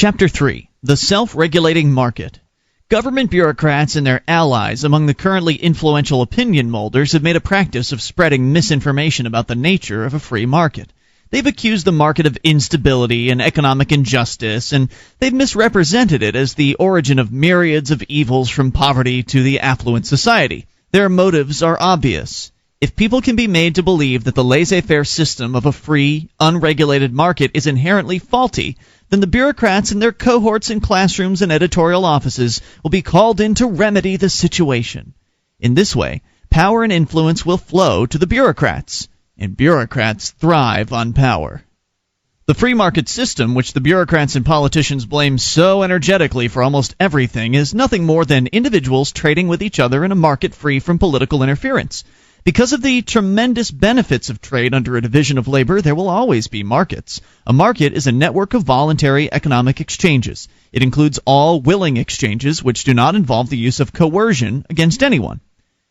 Chapter 3. The Self-Regulating Market. Government bureaucrats and their allies among the currently influential opinion molders have made a practice of spreading misinformation about the nature of a free market. They've accused the market of instability and economic injustice, and they've misrepresented it as the origin of myriads of evils from poverty to the affluent society. Their motives are obvious. If people can be made to believe that the laissez-faire system of a free, unregulated market is inherently faulty, then the bureaucrats and their cohorts in classrooms and editorial offices will be called in to remedy the situation. In this way, power and influence will flow to the bureaucrats, and bureaucrats thrive on power. The free market system, which the bureaucrats and politicians blame so energetically for almost everything, is nothing more than individuals trading with each other in a market free from political interference. Because of the tremendous benefits of trade under a division of labor, there will always be markets. A market is a network of voluntary economic exchanges. It includes all willing exchanges which do not involve the use of coercion against anyone.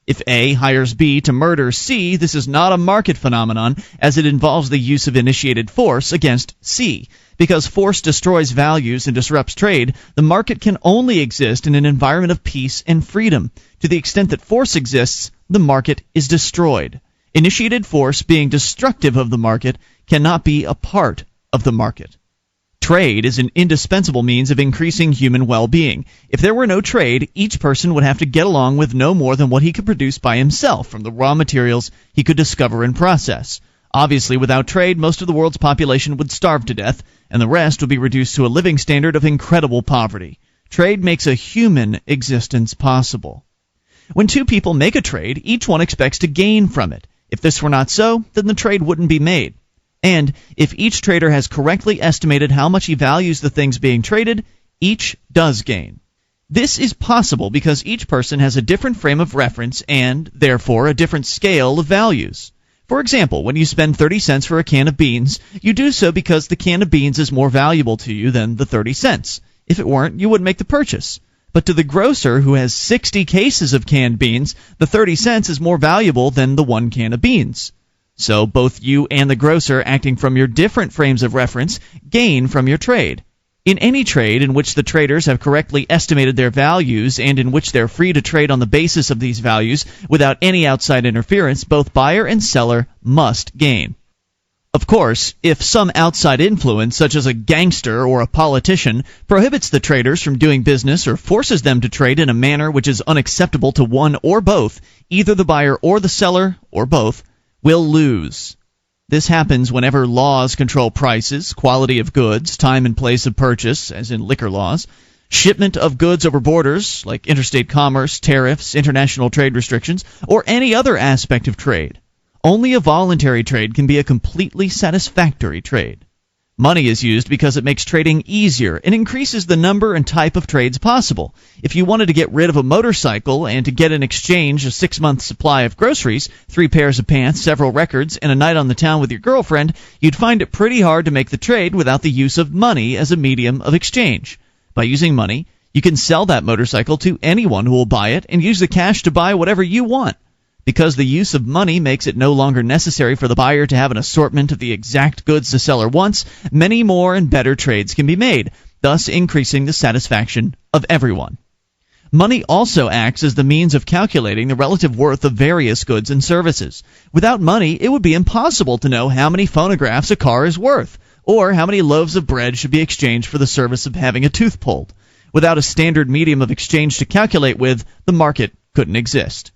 If A hires B to murder C, this is not a market phenomenon, as it involves the use of initiated force against C. Because force destroys values and disrupts trade, the market can only exist in an environment of peace and freedom. To the extent that force exists, the market is destroyed. Initiated force, being destructive of the market, cannot be a part of the market. Trade is an indispensable means of increasing human well-being. If there were no trade, each person would have to get along with no more than what he could produce by himself from the raw materials he could discover and process. Obviously, without trade, most of the world's population would starve to death, and the rest would be reduced to a living standard of incredible poverty. Trade makes a human existence possible. When two people make a trade, each one expects to gain from it. If this were not so, then the trade wouldn't be made. And if each trader has correctly estimated how much he values the things being traded, each does gain. This is possible because each person has a different frame of reference and, therefore, a different scale of values. For example, when you spend 30 cents for a can of beans, you do so because the can of beans is more valuable to you than the 30 cents. If it weren't, you wouldn't make the purchase. But to the grocer who has 60 cases of canned beans, the 30 cents is more valuable than the one can of beans. So both you and the grocer, acting from your different frames of reference, gain from your trade. In any trade in which the traders have correctly estimated their values and in which they're free to trade on the basis of these values without any outside interference, both buyer and seller must gain. Of course, if some outside influence, such as a gangster or a politician, prohibits the traders from doing business or forces them to trade in a manner which is unacceptable to one or both, either the buyer or the seller, or both, will lose. This happens whenever laws control prices, quality of goods, time and place of purchase, as in liquor laws, shipment of goods over borders, like interstate commerce, tariffs, international trade restrictions, or any other aspect of trade. Only a voluntary trade can be a completely satisfactory trade. Money is used because it makes trading easier and increases the number and type of trades possible. If you wanted to get rid of a motorcycle and to get in exchange a 6-month supply of groceries, 3 pairs of pants, several records, and a night on the town with your girlfriend, you'd find it pretty hard to make the trade without the use of money as a medium of exchange. By using money, you can sell that motorcycle to anyone who will buy it and use the cash to buy whatever you want. Because the use of money makes it no longer necessary for the buyer to have an assortment of the exact goods the seller wants, many more and better trades can be made, thus increasing the satisfaction of everyone. Money also acts as the means of calculating the relative worth of various goods and services. Without money, it would be impossible to know how many phonographs a car is worth, or how many loaves of bread should be exchanged for the service of having a tooth pulled. Without a standard medium of exchange to calculate with, the market couldn't exist.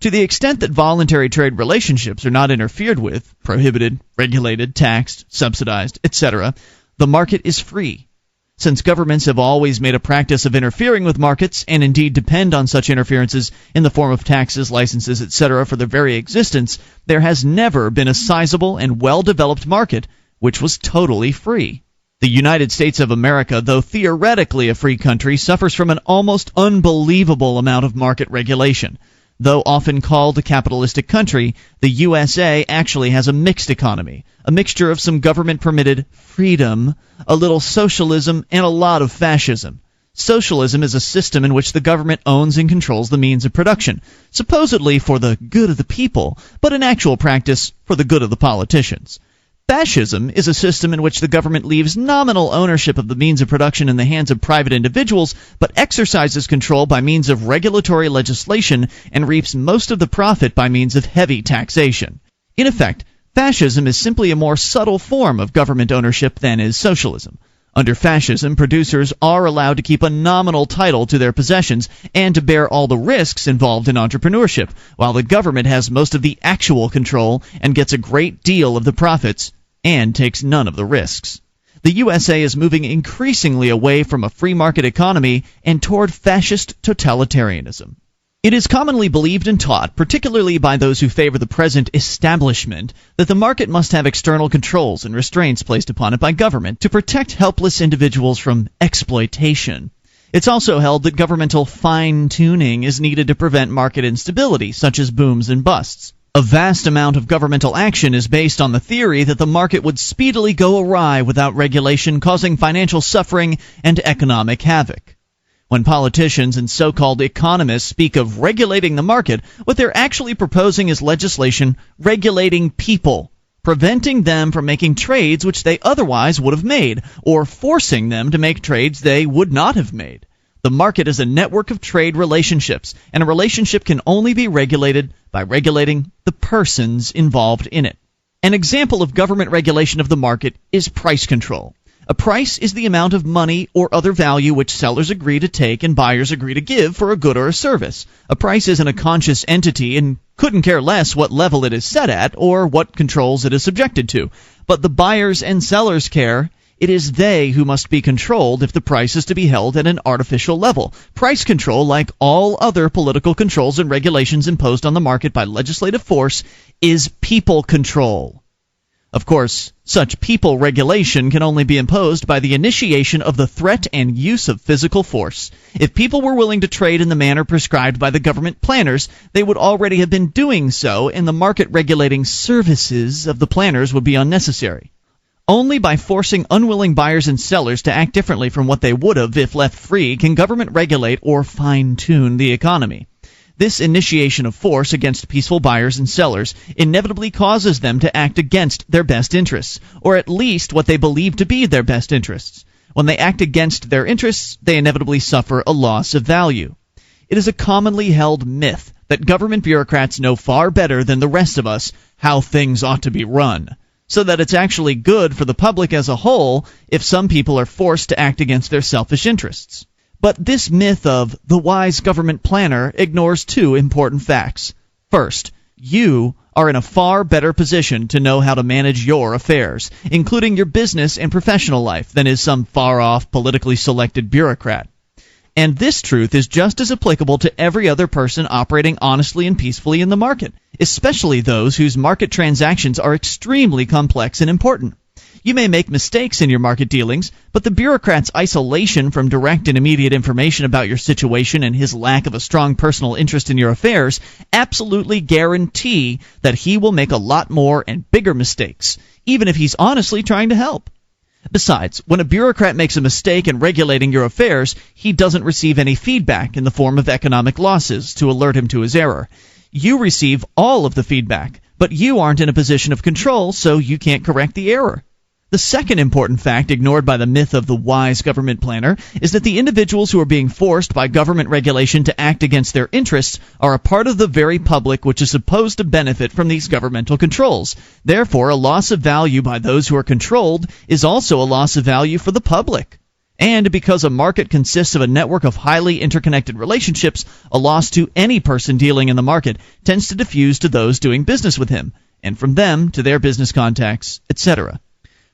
To the extent that voluntary trade relationships are not interfered with, prohibited, regulated, taxed, subsidized, etc., the market is free. Since governments have always made a practice of interfering with markets, and indeed depend on such interferences in the form of taxes, licenses, etc. for their very existence, there has never been a sizable and well-developed market which was totally free. The United States of America, though theoretically a free country, suffers from an almost unbelievable amount of market regulation. Though often called a capitalistic country, the USA actually has a mixed economy, a mixture of some government-permitted freedom, a little socialism, and a lot of fascism. Socialism is a system in which the government owns and controls the means of production, supposedly for the good of the people, but in actual practice for the good of the politicians. Fascism is a system in which the government leaves nominal ownership of the means of production in the hands of private individuals, but exercises control by means of regulatory legislation and reaps most of the profit by means of heavy taxation. In effect, fascism is simply a more subtle form of government ownership than is socialism. Under fascism, producers are allowed to keep a nominal title to their possessions and to bear all the risks involved in entrepreneurship, while the government has most of the actual control and gets a great deal of the profits and takes none of the risks. The USA is moving increasingly away from a free market economy and toward fascist totalitarianism. It is commonly believed and taught, particularly by those who favor the present establishment, that the market must have external controls and restraints placed upon it by government to protect helpless individuals from exploitation. It's also held that governmental fine-tuning is needed to prevent market instability, such as booms and busts. A vast amount of governmental action is based on the theory that the market would speedily go awry without regulation, causing financial suffering and economic havoc. When politicians and so-called economists speak of regulating the market, what they're actually proposing is legislation regulating people, preventing them from making trades which they otherwise would have made, or forcing them to make trades they would not have made. The market is a network of trade relationships, and a relationship can only be regulated by regulating the persons involved in it. An example of government regulation of the market is price control. A price is the amount of money or other value which sellers agree to take and buyers agree to give for a good or a service. A price isn't a conscious entity and couldn't care less what level it is set at or what controls it is subjected to. But the buyers and sellers care. It is they who must be controlled if the price is to be held at an artificial level. Price control, like all other political controls and regulations imposed on the market by legislative force, is people control. Of course, such people regulation can only be imposed by the initiation of the threat and use of physical force. If people were willing to trade in the manner prescribed by the government planners, they would already have been doing so, and the market regulating services of the planners would be unnecessary. Only by forcing unwilling buyers and sellers to act differently from what they would have if left free can government regulate or fine-tune the economy. This initiation of force against peaceful buyers and sellers inevitably causes them to act against their best interests, or at least what they believe to be their best interests. When they act against their interests, they inevitably suffer a loss of value. It is a commonly held myth that government bureaucrats know far better than the rest of us how things ought to be run, so that it's actually good for the public as a whole if some people are forced to act against their selfish interests. But this myth of the wise government planner ignores two important facts. First, you are in a far better position to know how to manage your affairs, including your business and professional life, than is some far-off, politically selected bureaucrat. And this truth is just as applicable to every other person operating honestly and peacefully in the market, especially those whose market transactions are extremely complex and important. You may make mistakes in your market dealings, but the bureaucrat's isolation from direct and immediate information about your situation and his lack of a strong personal interest in your affairs absolutely guarantee that he will make a lot more and bigger mistakes, even if he's honestly trying to help. Besides, when a bureaucrat makes a mistake in regulating your affairs, he doesn't receive any feedback in the form of economic losses to alert him to his error. You receive all of the feedback, but you aren't in a position of control, so you can't correct the error. The second important fact ignored by the myth of the wise government planner is that the individuals who are being forced by government regulation to act against their interests are a part of the very public which is supposed to benefit from these governmental controls. Therefore, a loss of value by those who are controlled is also a loss of value for the public. And because a market consists of a network of highly interconnected relationships, a loss to any person dealing in the market tends to diffuse to those doing business with him, and from them to their business contacts, etc.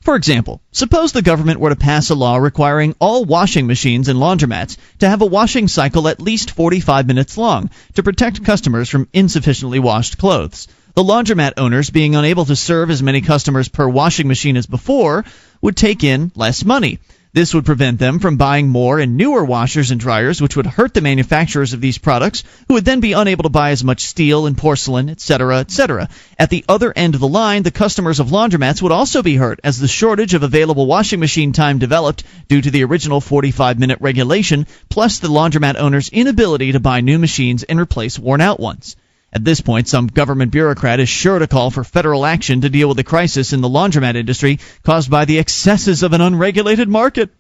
For example, suppose the government were to pass a law requiring all washing machines and laundromats to have a washing cycle at least 45 minutes long to protect customers from insufficiently washed clothes. The laundromat owners, being unable to serve as many customers per washing machine as before, would take in less money. This would prevent them from buying more and newer washers and dryers, which would hurt the manufacturers of these products, who would then be unable to buy as much steel and porcelain, etc., etc. At the other end of the line, the customers of laundromats would also be hurt, as the shortage of available washing machine time developed due to the original 45-minute regulation, plus the laundromat owners' inability to buy new machines and replace worn-out ones. At this point, some government bureaucrat is sure to call for federal action to deal with the crisis in the laundromat industry caused by the excesses of an unregulated market.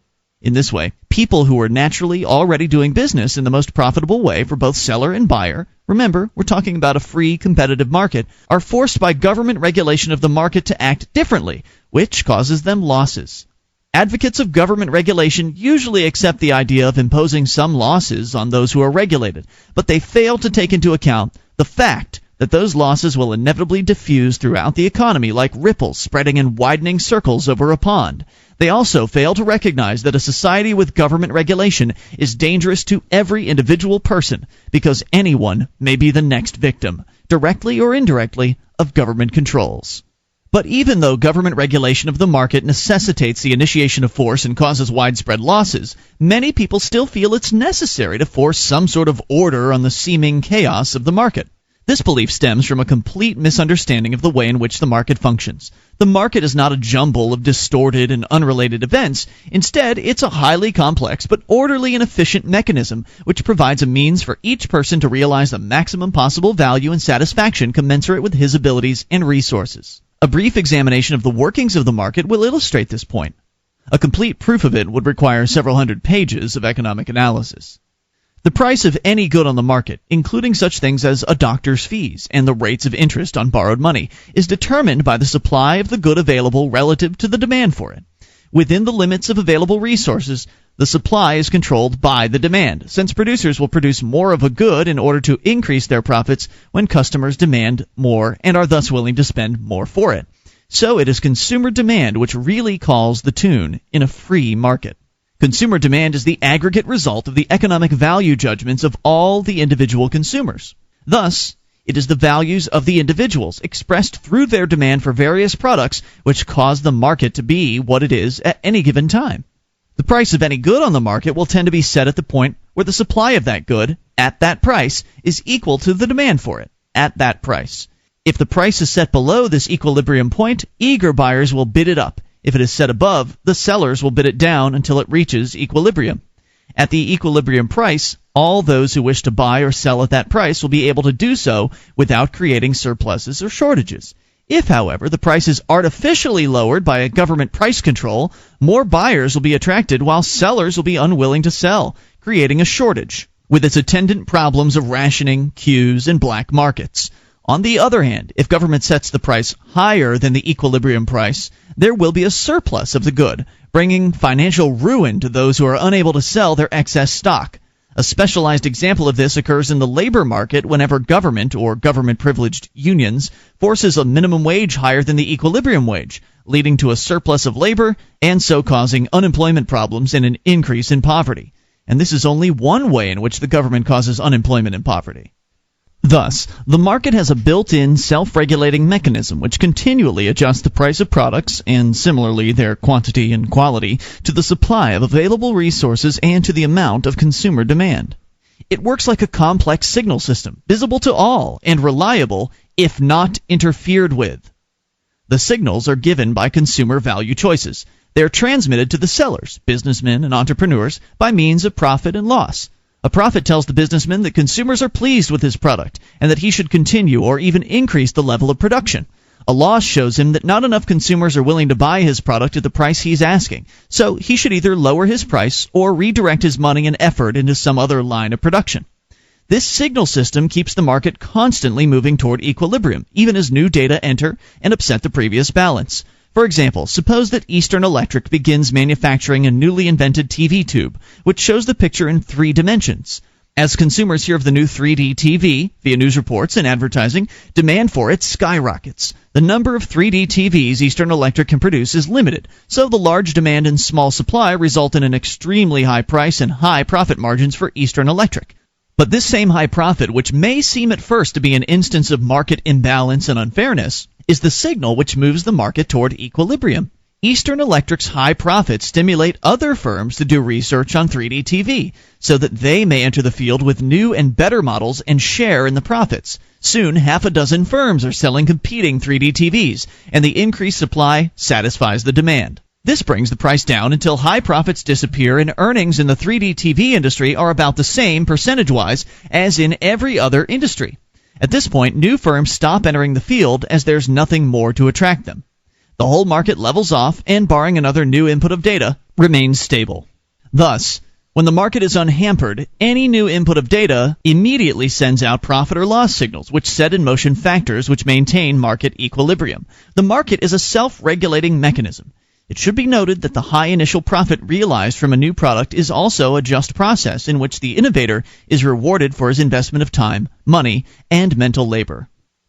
In this way, people who are naturally already doing business in the most profitable way for both seller and buyer — remember, we're talking about a free, competitive market — are forced by government regulation of the market to act differently, which causes them losses. Advocates of government regulation usually accept the idea of imposing some losses on those who are regulated, but they fail to take into account the fact that those losses will inevitably diffuse throughout the economy like ripples spreading in widening circles over a pond. They also fail to recognize that a society with government regulation is dangerous to every individual person because anyone may be the next victim, directly or indirectly, of government controls. But even though government regulation of the market necessitates the initiation of force and causes widespread losses, many people still feel it's necessary to force some sort of order on the seeming chaos of the market. This belief stems from a complete misunderstanding of the way in which the market functions. The market is not a jumble of distorted and unrelated events. Instead, it's a highly complex but orderly and efficient mechanism which provides a means for each person to realize the maximum possible value and satisfaction commensurate with his abilities and resources. A brief examination of the workings of the market will illustrate this point. A complete proof of it would require several hundred pages of economic analysis. The price of any good on the market, including such things as a doctor's fees and the rates of interest on borrowed money, is determined by the supply of the good available relative to the demand for it. Within the limits of available resources, the supply is controlled by the demand, since producers will produce more of a good in order to increase their profits when customers demand more and are thus willing to spend more for it. So it is consumer demand which really calls the tune in a free market. Consumer demand is the aggregate result of the economic value judgments of all the individual consumers. Thus, it is the values of the individuals expressed through their demand for various products which cause the market to be what it is at any given time. The price of any good on the market will tend to be set at the point where the supply of that good, at that price, is equal to the demand for it, at that price. If the price is set below this equilibrium point, eager buyers will bid it up. If it is set above, the sellers will bid it down until it reaches equilibrium. At the equilibrium price, all those who wish to buy or sell at that price will be able to do so without creating surpluses or shortages. If, however, the price is artificially lowered by a government price control, more buyers will be attracted while sellers will be unwilling to sell, creating a shortage, with its attendant problems of rationing, queues, and black markets. On the other hand, if government sets the price higher than the equilibrium price, there will be a surplus of the good, bringing financial ruin to those who are unable to sell their excess stock. A specialized example of this occurs in the labor market whenever government or government-privileged unions forces a minimum wage higher than the equilibrium wage, leading to a surplus of labor and so causing unemployment problems and an increase in poverty. And this is only one way in which the government causes unemployment and poverty. Thus, the market has a built-in self-regulating mechanism which continually adjusts the price of products, and similarly their quantity and quality, to the supply of available resources and to the amount of consumer demand. It works like a complex signal system, visible to all and reliable if not interfered with. The signals are given by consumer value choices. They are transmitted to the sellers, businessmen and entrepreneurs, by means of profit and loss. A prophet tells the businessman that consumers are pleased with his product and that he should continue or even increase the level of production. A loss shows him that not enough consumers are willing to buy his product at the price he's asking, so he should either lower his price or redirect his money and effort into some other line of production. This signal system keeps the market constantly moving toward equilibrium, even as new data enter and upset the previous balance. For example, suppose that Eastern Electric begins manufacturing a newly invented TV tube, which shows the picture in 3 dimensions. As consumers hear of the new 3D TV, via news reports and advertising, demand for it skyrockets. The number of 3D TVs Eastern Electric can produce is limited, so the large demand and small supply result in an extremely high price and high profit margins for Eastern Electric. But this same high profit, which may seem at first to be an instance of market imbalance and unfairness, is the signal which moves the market toward equilibrium. Eastern Electric's high profits stimulate other firms to do research on 3D TV, so that they may enter the field with new and better models and share in the profits. Soon, half a dozen firms are selling competing 3D TVs, and the increased supply satisfies the demand. This brings the price down until high profits disappear and earnings in the 3D TV industry are about the same percentage-wise as in every other industry. At this point, new firms stop entering the field as there's nothing more to attract them. The whole market levels off and, barring another new input of data, remains stable. Thus, when the market is unhampered, any new input of data immediately sends out profit or loss signals, which set in motion factors which maintain market equilibrium. The market is a self-regulating mechanism. It should be noted that the high initial profit realized from a new product is also a just process in which the innovator is rewarded for his investment of time, money, and mental labor.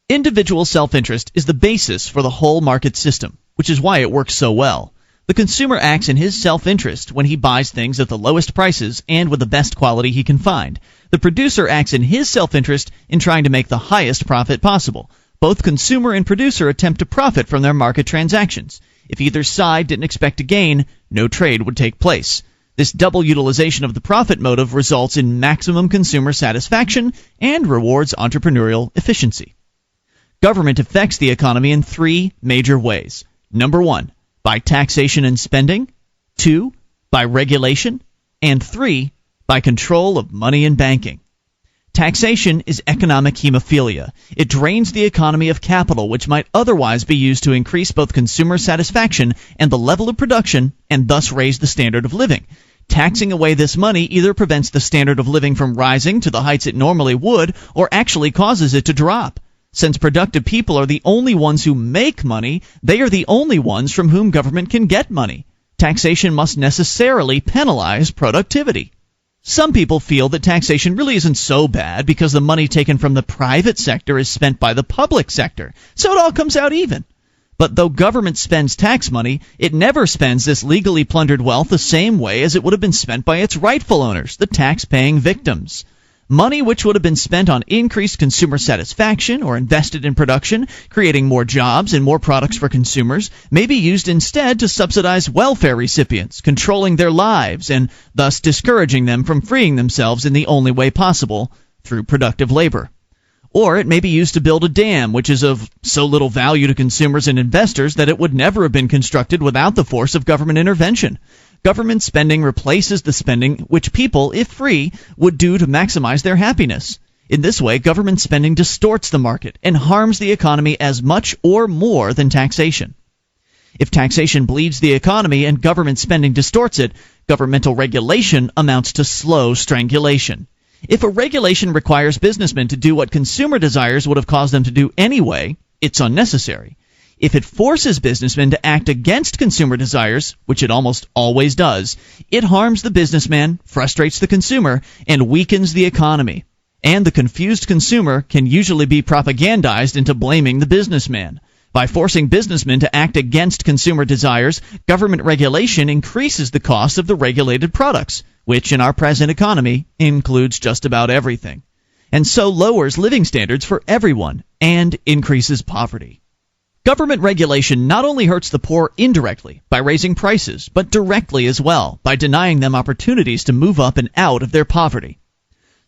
Individual self-interest is the basis for the whole market system, which is why it works so well. The consumer acts in his self-interest when he buys things at the lowest prices and with the best quality he can find. The producer acts in his self-interest in trying to make the highest profit possible. Both consumer and producer attempt to profit from their market transactions. If either side didn't expect to gain, no trade would take place. This double utilization of the profit motive results in maximum consumer satisfaction and rewards entrepreneurial efficiency. Government affects the economy in three major ways. Number one, by taxation and spending. 2, by regulation. And 3, by control of money and banking. Taxation is economic hemophilia. It drains the economy of capital, which might otherwise be used to increase both consumer satisfaction and the level of production, and thus raise the standard of living. Taxing away this money either prevents the standard of living from rising to the heights it normally would, or actually causes it to drop. Since productive people are the only ones who make money, they are the only ones from whom government can get money. Taxation must necessarily penalize productivity. Some people feel that taxation really isn't so bad because the money taken from the private sector is spent by the public sector, so it all comes out even. But though government spends tax money, it never spends this legally plundered wealth the same way as it would have been spent by its rightful owners, the tax-paying victims. Money which would have been spent on increased consumer satisfaction or invested in production, creating more jobs and more products for consumers, may be used instead to subsidize welfare recipients, controlling their lives and thus discouraging them from freeing themselves in the only way possible, through productive labor. Or it may be used to build a dam which is of so little value to consumers and investors that it would never have been constructed without the force of government intervention. Government spending replaces the spending which people, if free, would do to maximize their happiness. In this way, government spending distorts the market and harms the economy as much or more than taxation. If taxation bleeds the economy and government spending distorts it, governmental regulation amounts to slow strangulation. If a regulation requires businessmen to do what consumer desires would have caused them to do anyway, it's unnecessary. If it forces businessmen to act against consumer desires, which it almost always does, it harms the businessman, frustrates the consumer, and weakens the economy. And the confused consumer can usually be propagandized into blaming the businessman. By forcing businessmen to act against consumer desires, government regulation increases the cost of the regulated products, which in our present economy includes just about everything, and so lowers living standards for everyone and increases poverty. Government regulation not only hurts the poor indirectly by raising prices, but directly as well by denying them opportunities to move up and out of their poverty.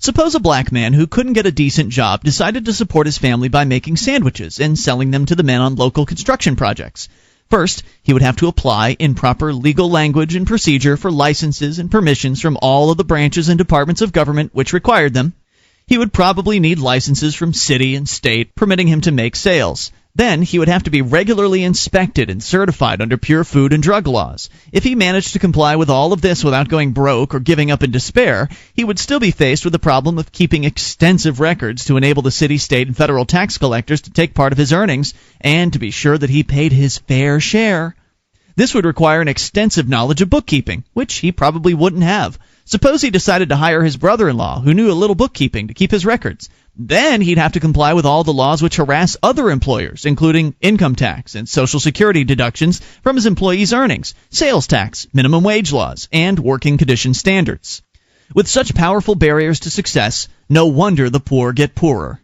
Suppose a black man who couldn't get a decent job decided to support his family by making sandwiches and selling them to the men on local construction projects. First, he would have to apply in proper legal language and procedure for licenses and permissions from all of the branches and departments of government which required them. He would probably need licenses from city and state permitting him to make sales. Then he would have to be regularly inspected and certified under pure food and drug laws. If he managed to comply with all of this without going broke or giving up in despair, he would still be faced with the problem of keeping extensive records to enable the city, state, and federal tax collectors to take part of his earnings and to be sure that he paid his fair share. This would require an extensive knowledge of bookkeeping, which he probably wouldn't have. Suppose he decided to hire his brother-in-law, who knew a little bookkeeping, to keep his records. Then he'd have to comply with all the laws which harass other employers, including income tax and Social Security deductions from his employees' earnings, sales tax, minimum wage laws, and working condition standards. With such powerful barriers to success, no wonder the poor get poorer.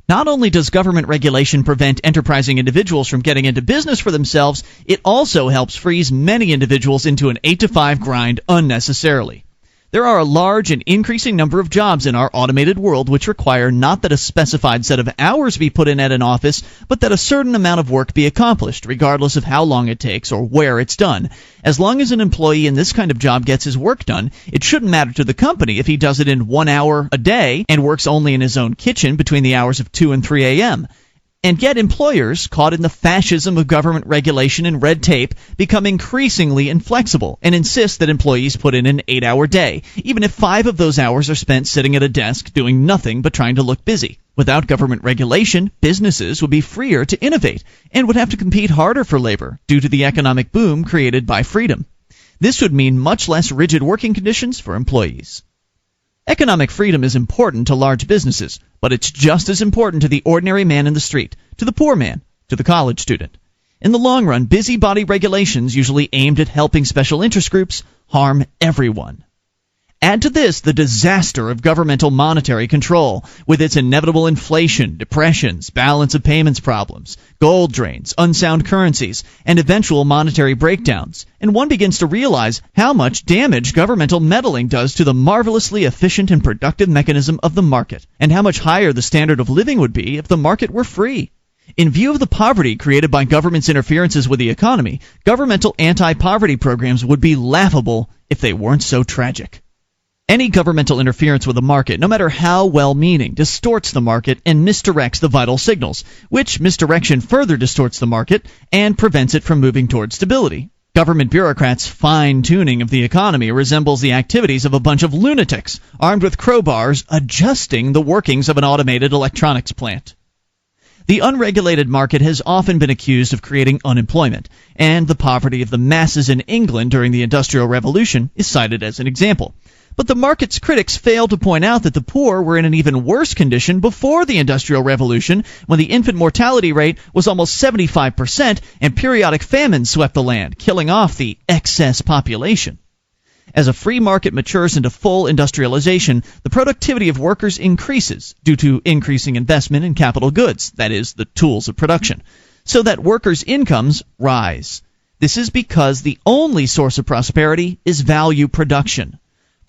Not only does government regulation prevent enterprising individuals from getting into business for themselves, it also helps freeze many individuals into an 8-to-5 grind unnecessarily. There are a large and increasing number of jobs in our automated world which require not that a specified set of hours be put in at an office, but that a certain amount of work be accomplished, regardless of how long it takes or where it's done. As long as an employee in this kind of job gets his work done, it shouldn't matter to the company if he does it in 1 hour a day and works only in his own kitchen between the hours of 2 and 3 a.m. And yet employers, caught in the fascism of government regulation and red tape, become increasingly inflexible and insist that employees put in an 8-hour day, even if 5 of those hours are spent sitting at a desk doing nothing but trying to look busy. Without government regulation, businesses would be freer to innovate and would have to compete harder for labor due to the economic boom created by freedom. This would mean much less rigid working conditions for employees. Economic freedom is important to large businesses, but it's just as important to the ordinary man in the street, to the poor man, to the college student. In the long run, busybody regulations usually aimed at helping special interest groups harm everyone. Add to this the disaster of governmental monetary control, with its inevitable inflation, depressions, balance of payments problems, gold drains, unsound currencies, and eventual monetary breakdowns, and one begins to realize how much damage governmental meddling does to the marvelously efficient and productive mechanism of the market, and how much higher the standard of living would be if the market were free. In view of the poverty created by government's interferences with the economy, governmental anti-poverty programs would be laughable if they weren't so tragic. Any governmental interference with the market, no matter how well-meaning, distorts the market and misdirects the vital signals, which misdirection further distorts the market and prevents it from moving toward stability. Government bureaucrats' fine-tuning of the economy resembles the activities of a bunch of lunatics armed with crowbars adjusting the workings of an automated electronics plant. The unregulated market has often been accused of creating unemployment, and the poverty of the masses in England during the Industrial Revolution is cited as an example. But the market's critics fail to point out that the poor were in an even worse condition before the Industrial Revolution, when the infant mortality rate was almost 75% and periodic famines swept the land, killing off the excess population. As a free market matures into full industrialization, the productivity of workers increases due to increasing investment in capital goods, that is, the tools of production, so that workers' incomes rise. This is because the only source of prosperity is value production.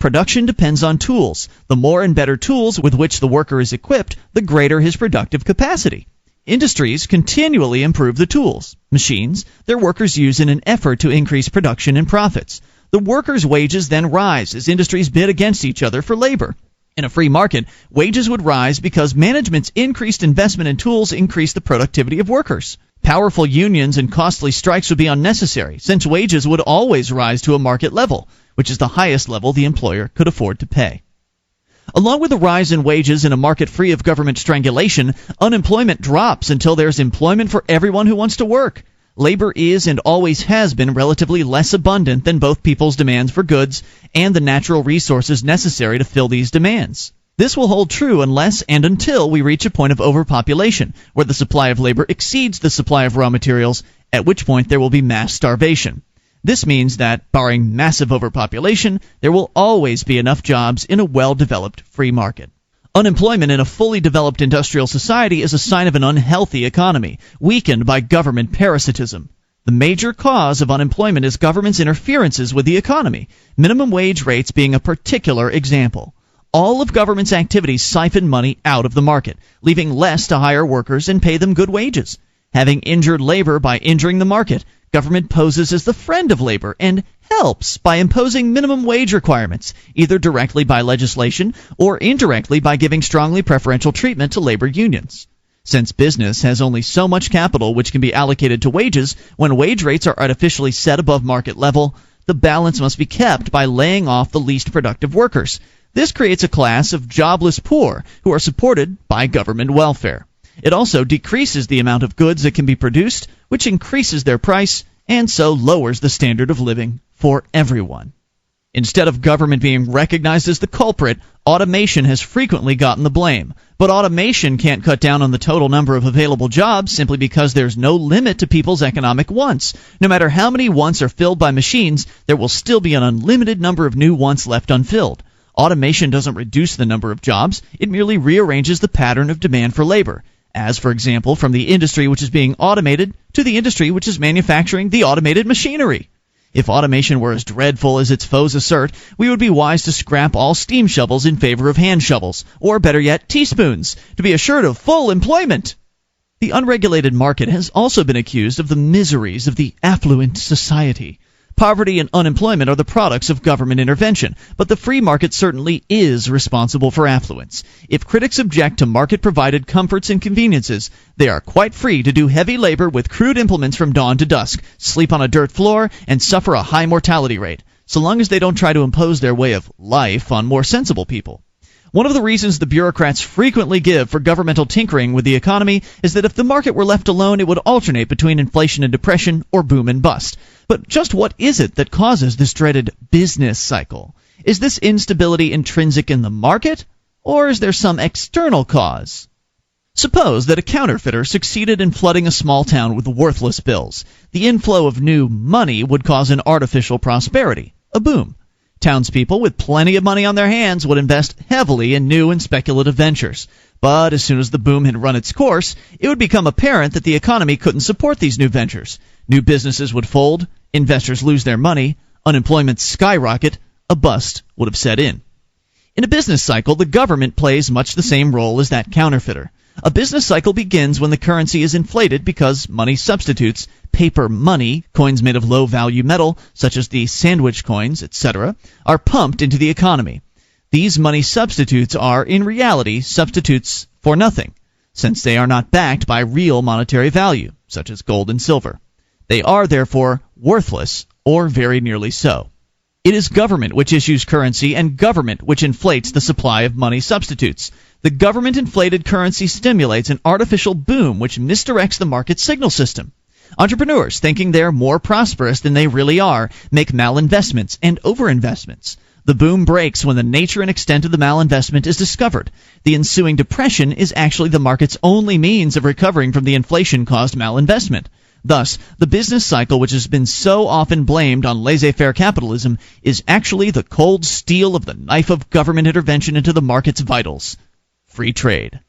Production depends on tools. The more and better tools with which the worker is equipped, the greater his productive capacity. Industries continually improve the tools, machines, their workers use in an effort to increase production and profits. The workers' wages then rise as industries bid against each other for labor. In a free market, wages would rise because management's increased investment in tools increased the productivity of workers. Powerful unions and costly strikes would be unnecessary, since wages would always rise to a market level, which is the highest level the employer could afford to pay. Along with the rise in wages in a market free of government strangulation, unemployment drops until there's employment for everyone who wants to work. Labor is and always has been relatively less abundant than both people's demands for goods and the natural resources necessary to fill these demands. This will hold true unless and until we reach a point of overpopulation, where the supply of labor exceeds the supply of raw materials, at which point there will be mass starvation. This means that, barring massive overpopulation, there will always be enough jobs in a well-developed free market. Unemployment in a fully developed industrial society is a sign of an unhealthy economy, weakened by government parasitism. The major cause of unemployment is government's interferences with the economy, minimum wage rates being a particular example. All of government's activities siphon money out of the market, leaving less to hire workers and pay them good wages. Having injured labor by injuring the market, government poses as the friend of labor and helps by imposing minimum wage requirements, either directly by legislation or indirectly by giving strongly preferential treatment to labor unions. Since business has only so much capital which can be allocated to wages, when wage rates are artificially set above market level, the balance must be kept by laying off the least productive workers. This creates a class of jobless poor who are supported by government welfare. It also decreases the amount of goods that can be produced, which increases their price and so lowers the standard of living for everyone. Instead of government being recognized as the culprit, automation has frequently gotten the blame. But automation can't cut down on the total number of available jobs simply because there's no limit to people's economic wants. No matter how many wants are filled by machines, there will still be an unlimited number of new wants left unfilled. Automation doesn't reduce the number of jobs, it merely rearranges the pattern of demand for labor. As, for example, from the industry which is being automated to the industry which is manufacturing the automated machinery. If automation were as dreadful as its foes assert, we would be wise to scrap all steam shovels in favor of hand shovels, or better yet, teaspoons, to be assured of full employment. The unregulated market has also been accused of the miseries of the affluent society. Poverty and unemployment are the products of government intervention, but the free market certainly is responsible for affluence. If critics object to market-provided comforts and conveniences, they are quite free to do heavy labor with crude implements from dawn to dusk, sleep on a dirt floor, and suffer a high mortality rate, so long as they don't try to impose their way of life on more sensible people. One of the reasons the bureaucrats frequently give for governmental tinkering with the economy is that if the market were left alone, it would alternate between inflation and depression or boom and bust. But just what is it that causes this dreaded business cycle? Is this instability intrinsic in the market, or is there some external cause? Suppose that a counterfeiter succeeded in flooding a small town with worthless bills. The inflow of new money would cause an artificial prosperity, a boom. Townspeople with plenty of money on their hands would invest heavily in new and speculative ventures. But as soon as the boom had run its course, it would become apparent that the economy couldn't support these new ventures. New businesses would fold, investors lose their money, unemployment skyrocket, a bust would have set in. In a business cycle, the government plays much the same role as that counterfeiter. A business cycle begins when the currency is inflated because money substitutes, paper money, coins made of low-value metal, such as the sandwich coins, etc., are pumped into the economy. These money substitutes are, in reality, substitutes for nothing, since they are not backed by real monetary value, such as gold and silver. They are, therefore, worthless, or very nearly so. It is government which issues currency and government which inflates the supply of money substitutes. The government-inflated currency stimulates an artificial boom which misdirects the market signal system. Entrepreneurs, thinking they're more prosperous than they really are, make malinvestments and overinvestments. The boom breaks when the nature and extent of the malinvestment is discovered. The ensuing depression is actually the market's only means of recovering from the inflation-caused malinvestment. Thus, the business cycle, which has been so often blamed on laissez-faire capitalism, is actually the cold steel of the knife of government intervention into the market's vitals. Free trade.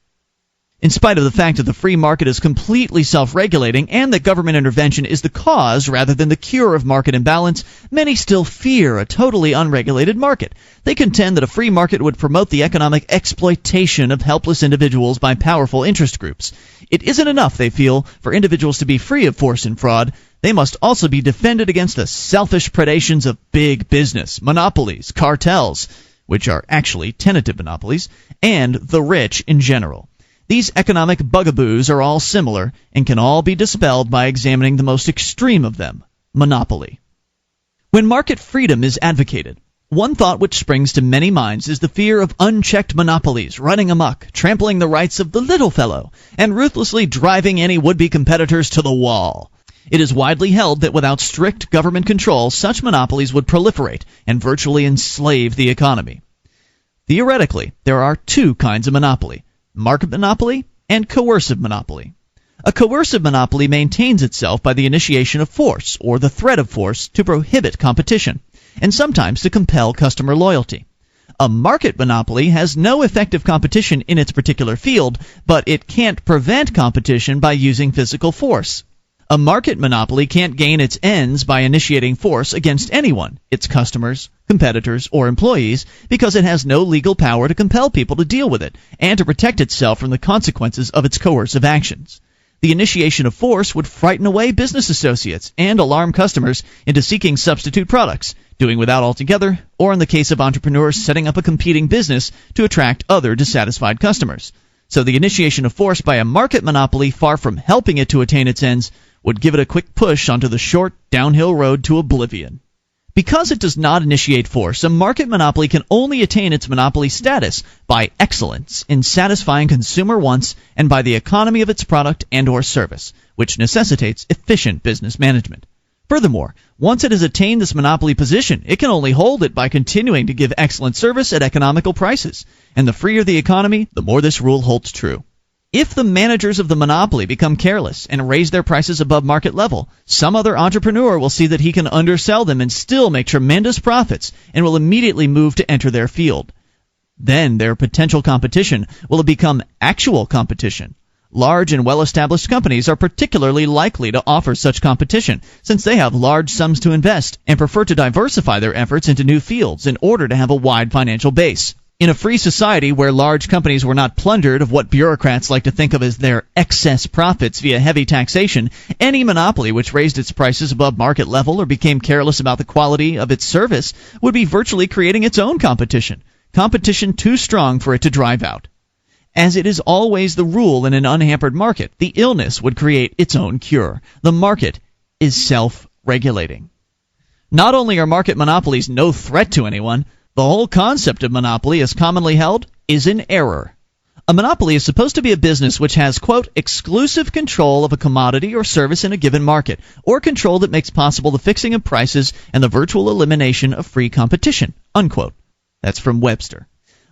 In spite of the fact that the free market is completely self-regulating and that government intervention is the cause rather than the cure of market imbalance, many still fear a totally unregulated market. They contend that a free market would promote the economic exploitation of helpless individuals by powerful interest groups. It isn't enough, they feel, for individuals to be free of force and fraud. They must also be defended against the selfish predations of big business, monopolies, cartels, which are actually tentative monopolies, and the rich in general. These economic bugaboos are all similar and can all be dispelled by examining the most extreme of them, monopoly. When market freedom is advocated, one thought which springs to many minds is the fear of unchecked monopolies running amok, trampling the rights of the little fellow, and ruthlessly driving any would-be competitors to the wall. It is widely held that without strict government control, such monopolies would proliferate and virtually enslave the economy. Theoretically, there are two kinds of monopoly: market monopoly and coercive monopoly. A coercive monopoly maintains itself by the initiation of force or the threat of force to prohibit competition, and sometimes to compel customer loyalty. A market monopoly has no effective competition in its particular field, but it can't prevent competition by using physical force. A market monopoly can't gain its ends by initiating force against anyone, its customers, competitors, or employees, because it has no legal power to compel people to deal with it and to protect itself from the consequences of its coercive actions. The initiation of force would frighten away business associates and alarm customers into seeking substitute products, doing without altogether, or in the case of entrepreneurs setting up a competing business to attract other dissatisfied customers. So the initiation of force by a market monopoly, far from helping it to attain its ends, would give it a quick push onto the short, downhill road to oblivion. Because it does not initiate force, a market monopoly can only attain its monopoly status by excellence in satisfying consumer wants and by the economy of its product and or service, which necessitates efficient business management. Furthermore, once it has attained this monopoly position, it can only hold it by continuing to give excellent service at economical prices, and the freer the economy, the more this rule holds true. If the managers of the monopoly become careless and raise their prices above market level, some other entrepreneur will see that he can undersell them and still make tremendous profits and will immediately move to enter their field. Then their potential competition will become actual competition. Large and well-established companies are particularly likely to offer such competition, since they have large sums to invest and prefer to diversify their efforts into new fields in order to have a wide financial base. In a free society where large companies were not plundered of what bureaucrats like to think of as their excess profits via heavy taxation, any monopoly which raised its prices above market level or became careless about the quality of its service would be virtually creating its own competition too strong for it to drive out. As it is always the rule in an unhampered market, the illness would create its own cure. The market is self-regulating. Not only are market monopolies no threat to anyone, the whole concept of monopoly, as commonly held, is in error. A monopoly is supposed to be a business which has, quote, exclusive control of a commodity or service in a given market, or control that makes possible the fixing of prices and the virtual elimination of free competition, unquote. That's from Webster.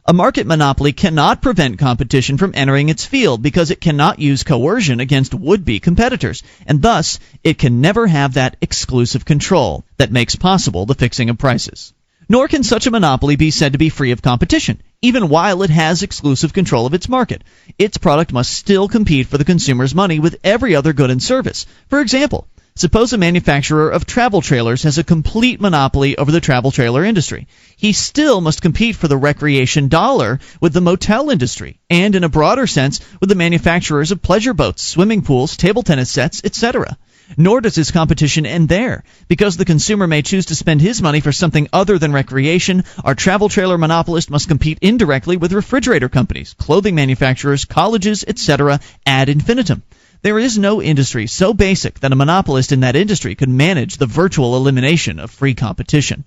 A market monopoly cannot prevent competition from entering its field because it cannot use coercion against would-be competitors, and thus it can never have that exclusive control that makes possible the fixing of prices. Nor can such a monopoly be said to be free of competition, even while it has exclusive control of its market. Its product must still compete for the consumer's money with every other good and service. For example, suppose a manufacturer of travel trailers has a complete monopoly over the travel trailer industry. He still must compete for the recreation dollar with the motel industry, and in a broader sense with the manufacturers of pleasure boats, swimming pools, table tennis sets, etc. Nor does his competition end there. Because the consumer may choose to spend his money for something other than recreation, our travel trailer monopolist must compete indirectly with refrigerator companies, clothing manufacturers, colleges, etc. ad infinitum. There is no industry so basic that a monopolist in that industry could manage the virtual elimination of free competition.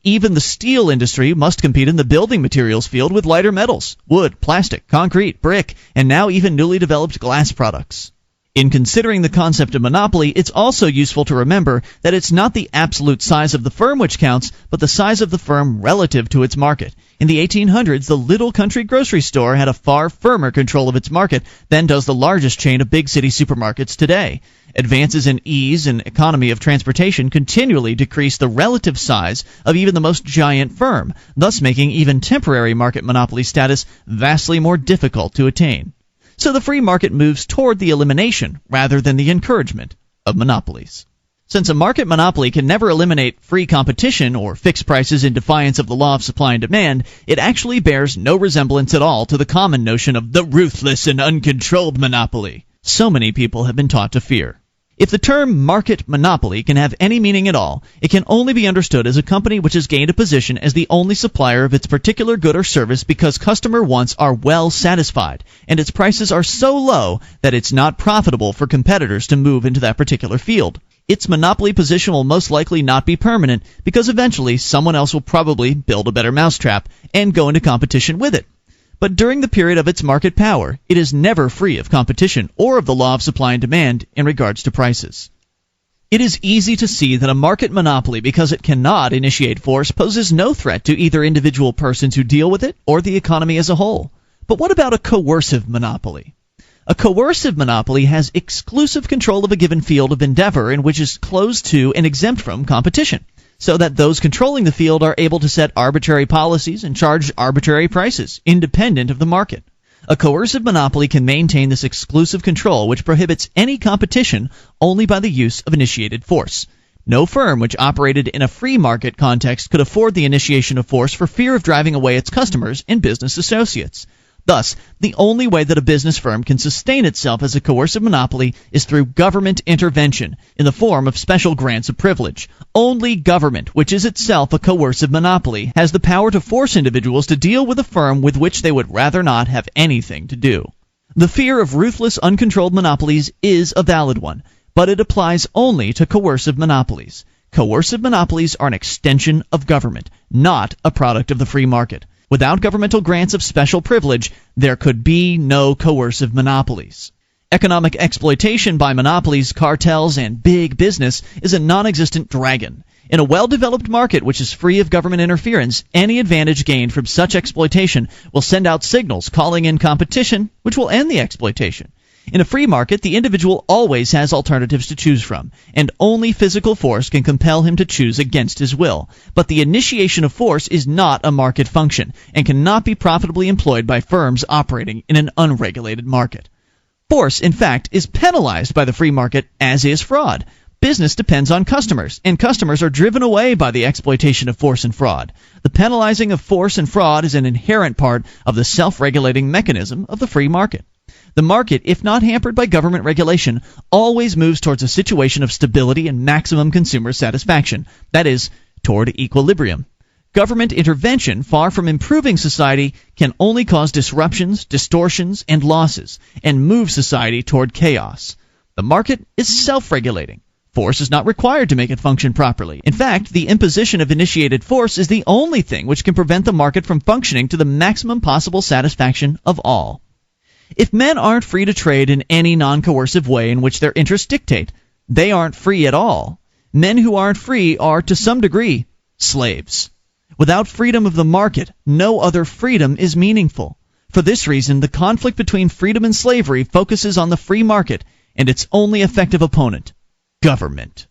Even the steel industry must compete in the building materials field with lighter metals, wood, plastic, concrete, brick, and now even newly developed glass products. In considering the concept of monopoly, it's also useful to remember that it's not the absolute size of the firm which counts, but the size of the firm relative to its market. In the 1800s, the little country grocery store had a far firmer control of its market than does the largest chain of big city supermarkets today. Advances in ease and economy of transportation continually decrease the relative size of even the most giant firm, thus making even temporary market monopoly status vastly more difficult to attain. So the free market moves toward the elimination rather than the encouragement of monopolies. Since a market monopoly can never eliminate free competition or fix prices in defiance of the law of supply and demand, it actually bears no resemblance at all to the common notion of the ruthless and uncontrolled monopoly so many people have been taught to fear. If the term market monopoly can have any meaning at all, it can only be understood as a company which has gained a position as the only supplier of its particular good or service because customer wants are well satisfied, and its prices are so low that it's not profitable for competitors to move into that particular field. Its monopoly position will most likely not be permanent because eventually someone else will probably build a better mousetrap and go into competition with it. But during the period of its market power, it is never free of competition or of the law of supply and demand in regards to prices. It is easy to see that a market monopoly, because it cannot initiate force, poses no threat to either individual persons who deal with it or the economy as a whole. But what about a coercive monopoly? A coercive monopoly has exclusive control of a given field of endeavor in which is closed to and exempt from competition, so that those controlling the field are able to set arbitrary policies and charge arbitrary prices, independent of the market. A coercive monopoly can maintain this exclusive control, which prohibits any competition only by the use of initiated force. No firm which operated in a free market context could afford the initiation of force for fear of driving away its customers and business associates. Thus, the only way that a business firm can sustain itself as a coercive monopoly is through government intervention in the form of special grants of privilege. Only government, which is itself a coercive monopoly, has the power to force individuals to deal with a firm with which they would rather not have anything to do. The fear of ruthless, uncontrolled monopolies is a valid one, but it applies only to coercive monopolies. Coercive monopolies are an extension of government, not a product of the free market. Without governmental grants of special privilege, there could be no coercive monopolies. Economic exploitation by monopolies, cartels, and big business is a non-existent dragon. In a well-developed market which is free of government interference, any advantage gained from such exploitation will send out signals calling in competition, which will end the exploitation. In a free market, the individual always has alternatives to choose from, and only physical force can compel him to choose against his will. But the initiation of force is not a market function, and cannot be profitably employed by firms operating in an unregulated market. Force, in fact, is penalized by the free market, as is fraud. Business depends on customers, and customers are driven away by the exploitation of force and fraud. The penalizing of force and fraud is an inherent part of the self-regulating mechanism of the free market. The market, if not hampered by government regulation, always moves towards a situation of stability and maximum consumer satisfaction, that is, toward equilibrium. Government intervention, far from improving society, can only cause disruptions, distortions, and losses, and move society toward chaos. The market is self-regulating. Force is not required to make it function properly. In fact, the imposition of initiated force is the only thing which can prevent the market from functioning to the maximum possible satisfaction of all. If men aren't free to trade in any non-coercive way in which their interests dictate, they aren't free at all. Men who aren't free are, to some degree, slaves. Without freedom of the market, no other freedom is meaningful. For this reason, the conflict between freedom and slavery focuses on the free market and its only effective opponent, government.